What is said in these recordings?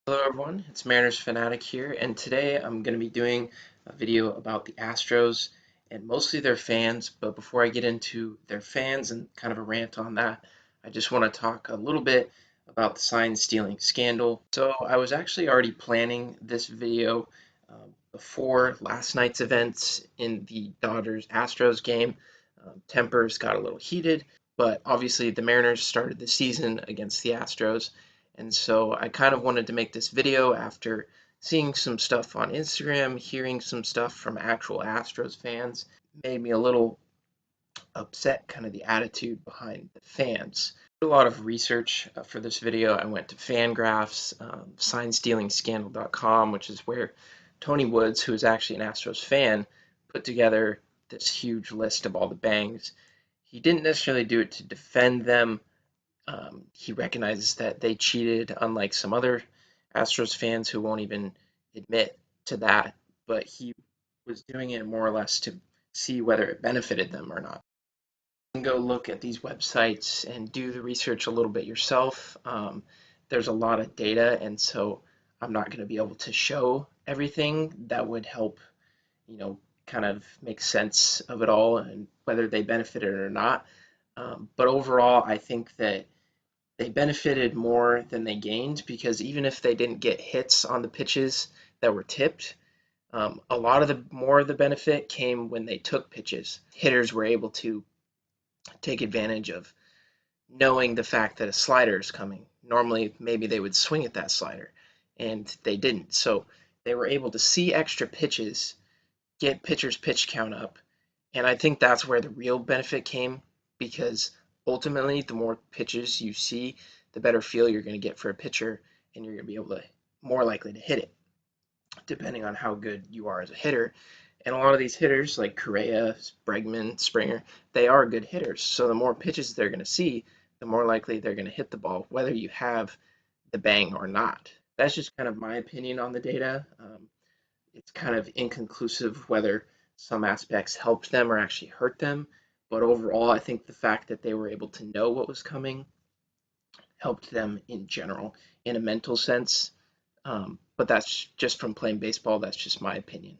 Hello everyone, it's Mariners Fanatic here, and today I'm going to be doing a video about the Astros and mostly their fans. But before I get into their fans and kind of a rant on that, I just want to talk a little bit about the sign stealing scandal. So I was actually already planning this video before last night's events in the Dodgers Astros game. Tempers got a little heated, but obviously the Mariners started the season against the Astros. And so I kind of wanted to make this video after seeing some stuff on Instagram, hearing some stuff from actual Astros fans, made me a little upset, kind of the attitude behind the fans. I did a lot of research for this video. I went to Fangraphs, signstealingscandal.com, which is where Tony Woods, who is actually an Astros fan, put together this huge list of all the bangs. He didn't necessarily do it to defend them. He recognizes that they cheated, unlike some other Astros fans who won't even admit to that, but he was doing it more or less to see whether it benefited them or not. You can go look at these websites and do the research a little bit yourself. There's a lot of data, and so I'm not going to be able to show everything that would help, kind of make sense of it all and whether they benefited or not. But overall, I think that they benefited more than they gained because even if they didn't get hits on the pitches that were tipped, a lot of the more of the benefit came when they took pitches. Hitters were able to take advantage of knowing the fact that a slider is coming. Normally, maybe they would swing at that slider, and they didn't. So they were able to see extra pitches, get pitchers' pitch count up, and I think that's where the real benefit came because ultimately, the more pitches you see, the better feel you're going to get for a pitcher, and you're going to be able to more likely to hit it, depending on how good you are as a hitter. And a lot of these hitters, like Correa, Bregman, Springer, they are good hitters. So the more pitches they're going to see, the more likely they're going to hit the ball, whether you have the bang or not. That's just kind of my opinion on the data. It's kind of inconclusive whether some aspects helped them or actually hurt them. But overall, I think the fact that they were able to know what was coming helped them in general in a mental sense. But that's just from playing baseball. That's just my opinion.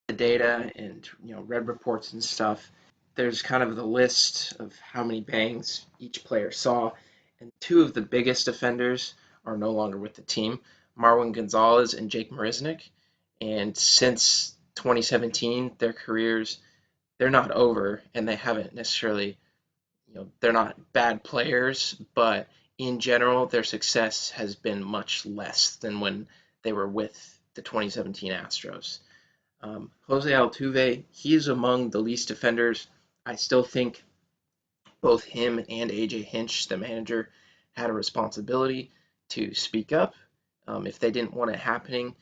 The data and read reports and stuff. There's kind of the list of how many bangs each player saw, and two of the biggest offenders are no longer with the team, Marwin Gonzalez and Jake Marisnick. And since 2017, their careers they're not over, and they haven't necessarily they're not bad players, but in general, their success has been much less than when they were with the 2017 Astros. Jose Altuve, he is among the least defenders. I still think both him and AJ Hinch, the manager, had a responsibility to speak up if they didn't want it happening.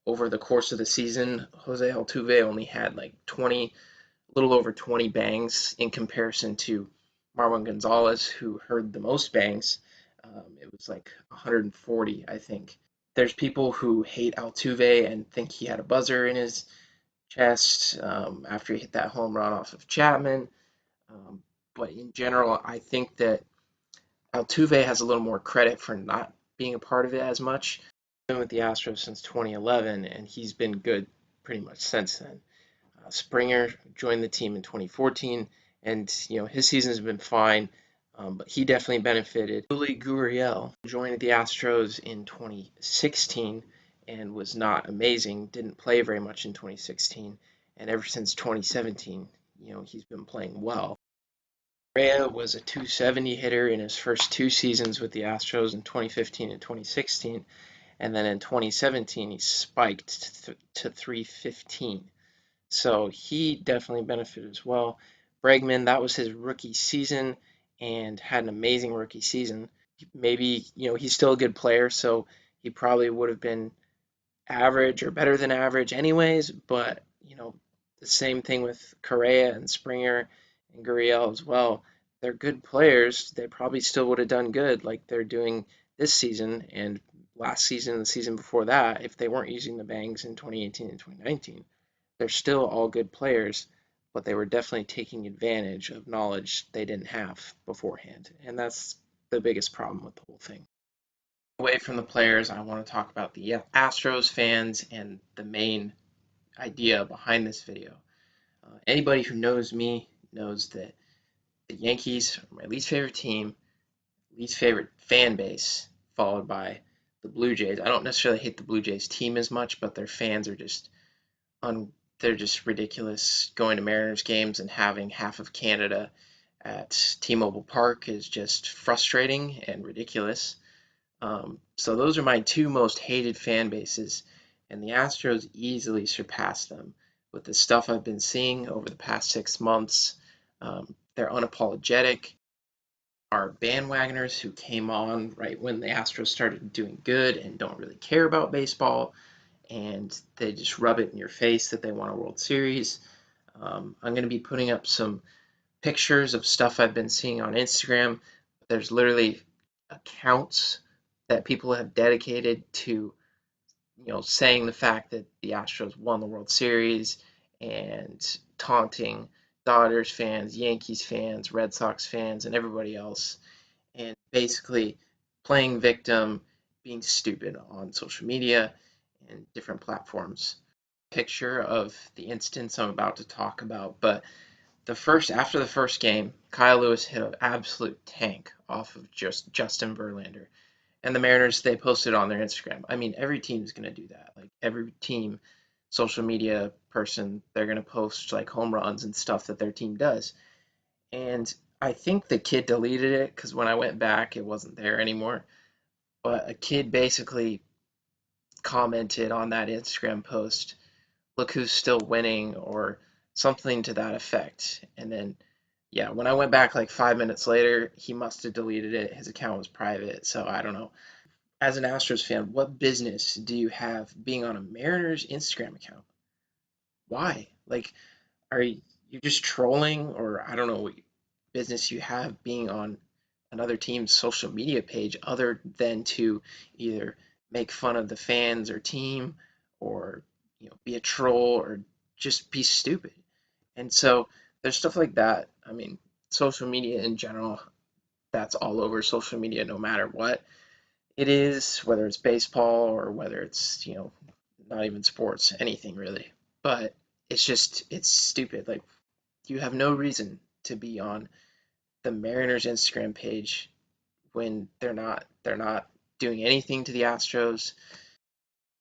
Over the course of the season, Jose Altuve only had like 20, a little over 20 bangs in comparison to Marwin Gonzalez, who heard the most bangs. It was like 140, I think. There's people who hate Altuve and think he had a buzzer in his chest after he hit that home run off of Chapman. But in general, I think that Altuve has a little more credit for not being a part of it as much. He's been with the Astros since 2011, and he's been good pretty much since then. Springer joined the team in 2014, and his season has been fine, but he definitely benefited. Yuli Gurriel joined the Astros in 2016 and was not amazing. Didn't play very much in 2016, and ever since 2017, he's been playing well. Correa was a 270 hitter in his first two seasons with the Astros in 2015 and 2016, and then in 2017 he spiked to 315. So he definitely benefited as well. Bregman, that was his rookie season and had an amazing rookie season. Maybe, he's still a good player, so he probably would have been average or better than average anyways, but, the same thing with Correa and Springer and Gurriel as well. They're good players. They probably still would have done good like they're doing this season and last season and the season before that if they weren't using the bangs in 2018 and 2019. They're still all good players, but they were definitely taking advantage of knowledge they didn't have beforehand. And that's the biggest problem with the whole thing. Away from the players, I want to talk about the Astros fans and the main idea behind this video. Anybody who knows me knows that the Yankees are my least favorite team, least favorite fan base, followed by the Blue Jays. I don't necessarily hate the Blue Jays team as much, but their fans are just un they're just ridiculous. Going to Mariners games and having half of Canada at T-Mobile Park is just frustrating and ridiculous. So those are my two most hated fan bases, and the Astros easily surpass them with the stuff I've been seeing over the past 6 months. They're unapologetic, are bandwagoners who came on right when the Astros started doing good and don't really care about baseball, and they just rub it in your face that they won a World Series. I'm going to be putting up some pictures of stuff I've been seeing on Instagram. There's literally accounts that people have dedicated to, saying the fact that the Astros won the World Series and taunting Dodgers fans, Yankees fans, Red Sox fans, and everybody else, and basically playing victim, being stupid on social media and different platforms. Picture of the instance I'm about to talk about, but after the first game, Kyle Lewis hit an absolute tank off of just Justin Verlander. And the Mariners, they posted on their Instagram. I mean, every team's gonna do that. Like every team, social media person, they're gonna post like home runs and stuff that their team does. And I think the kid deleted it because when I went back, it wasn't there anymore. But a kid basically commented on that Instagram post, "Look who's still winning," or something to that effect. And then, yeah, when I went back like 5 minutes later, he must have deleted it. His account was private, so I don't know. As an Astros fan, what business do you have being on a Mariners Instagram account? Why? Like, are you just trolling, or I don't know what business you have being on another team's social media page other than to either make fun of the fans or team, or be a troll, or just be stupid. And so there's stuff like that. I mean, social media in general, that's all over social media no matter what it is, whether it's baseball or whether it's, not even sports, anything really. But it's stupid. Like, you have no reason to be on the Mariners Instagram page when they're not doing anything to the Astros.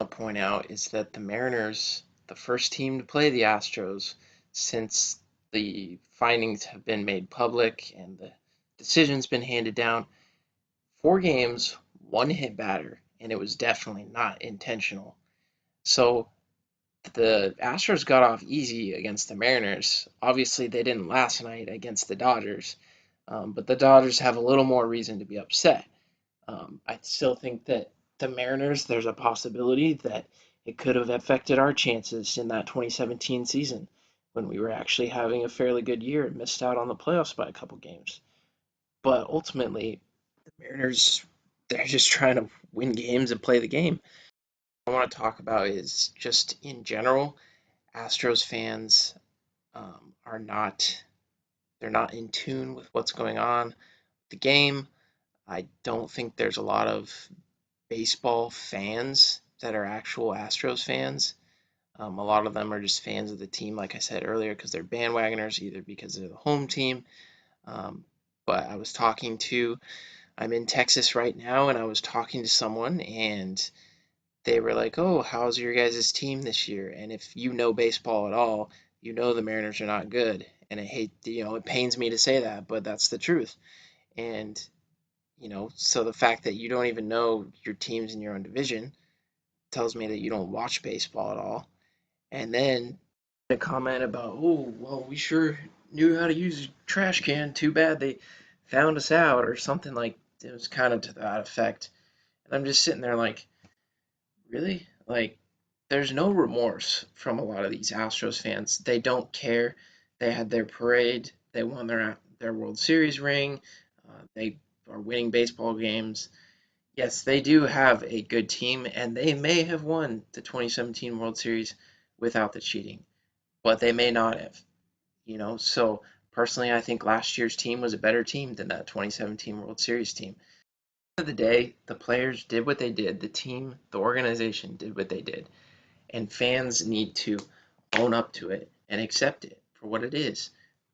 I'll point out is that the Mariners, the first team to play the Astros since the findings have been made public and the decision's been handed down, 4 games, one hit batter, and it was definitely not intentional. So the Astros got off easy against the Mariners. Obviously, they didn't last night against the Dodgers, but the Dodgers have a little more reason to be upset. I still think that the Mariners, there's a possibility that it could have affected our chances in that 2017 season when we were actually having a fairly good year and missed out on the playoffs by a couple games. But ultimately, the Mariners, they're just trying to win games and play the game. What I want to talk about is just in general, Astros fans are not they're not in tune with what's going on with the game. I don't think there's a lot of baseball fans that are actual Astros fans. A lot of them are just fans of the team, like I said earlier, because they're bandwagoners, either because they're the home team. Um, but I'm in Texas right now, and I was talking to someone, and they were like, "Oh, how's your guys' team this year?" And if you know baseball at all, you know the Mariners are not good. And it pains me to say that, but that's the truth. And so the fact that you don't even know your teams in your own division tells me that you don't watch baseball at all. And then a comment about, "Oh, well, we sure knew how to use a trash can. Too bad they found us out," or something like it was kind of to that effect. And I'm just sitting there like, really? Like, there's no remorse from a lot of these Astros fans. They don't care. They had their parade. They won their World Series ring. They are winning baseball games. Yes, they do have a good team, and they may have won the 2017 World Series without the cheating, but they may not have. So personally, I think last year's team was a better team than that 2017 World Series team. Of the day, the players did what they did, the team, the organization did what they did, and fans need to own up to it and accept it for what it is.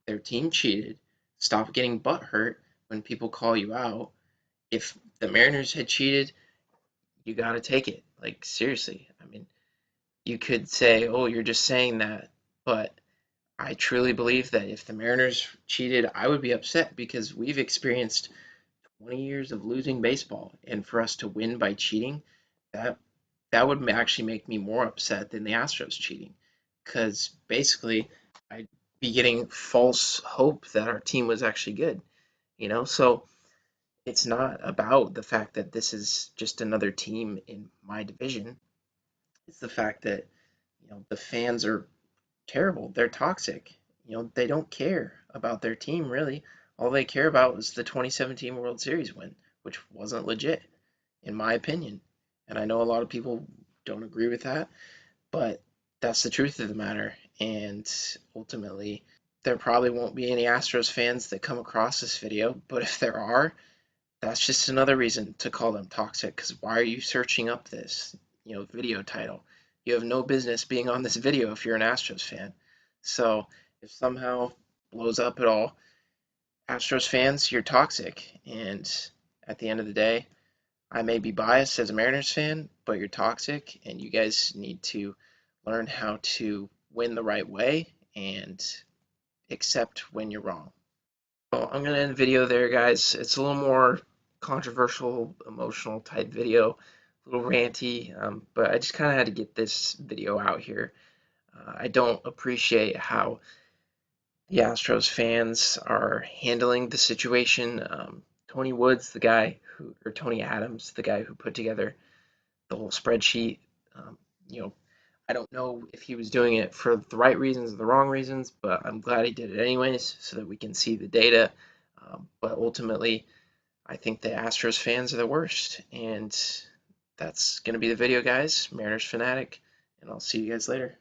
Their team cheated. Stop getting butthurt when people call you out. If the Mariners had cheated, you got to take it. Like, seriously. I mean, you could say, oh, you're just saying that, but I truly believe that if the Mariners cheated, I would be upset because we've experienced 20 years of losing baseball, and for us to win by cheating, that that would actually make me more upset than the Astros cheating, because basically I'd be getting false hope that our team was actually good, you know. So it's not about the fact that this is just another team in my division. It's the fact that the fans are terrible. They're toxic. They don't care about their team really. All they care about is the 2017 World Series win, which wasn't legit, in my opinion. And I know a lot of people don't agree with that, but that's the truth of the matter. And ultimately, there probably won't be any Astros fans that come across this video, but if there are, that's just another reason to call them toxic. Because why are you searching up this, video title? You have no business being on this video if you're an Astros fan. So if somehow blows up at all, Astros fans, you're toxic. And at the end of the day, I may be biased as a Mariners fan, but you're toxic, and you guys need to learn how to win the right way and accept when you're wrong. Well, I'm gonna end the video there, guys. It's a little more controversial, emotional type video, a little ranty, but I just kind of had to get this video out here. I don't appreciate how the Astros fans are handling the situation. Tony Woods, or Tony Adams, the guy who put together the whole spreadsheet, um, you know, I don't know if he was doing it for the right reasons or the wrong reasons, but I'm glad he did it anyways so that we can see the data. But ultimately, I think the Astros fans are the worst. And that's going to be the video, guys. Mariners Fanatic, and I'll see you guys later.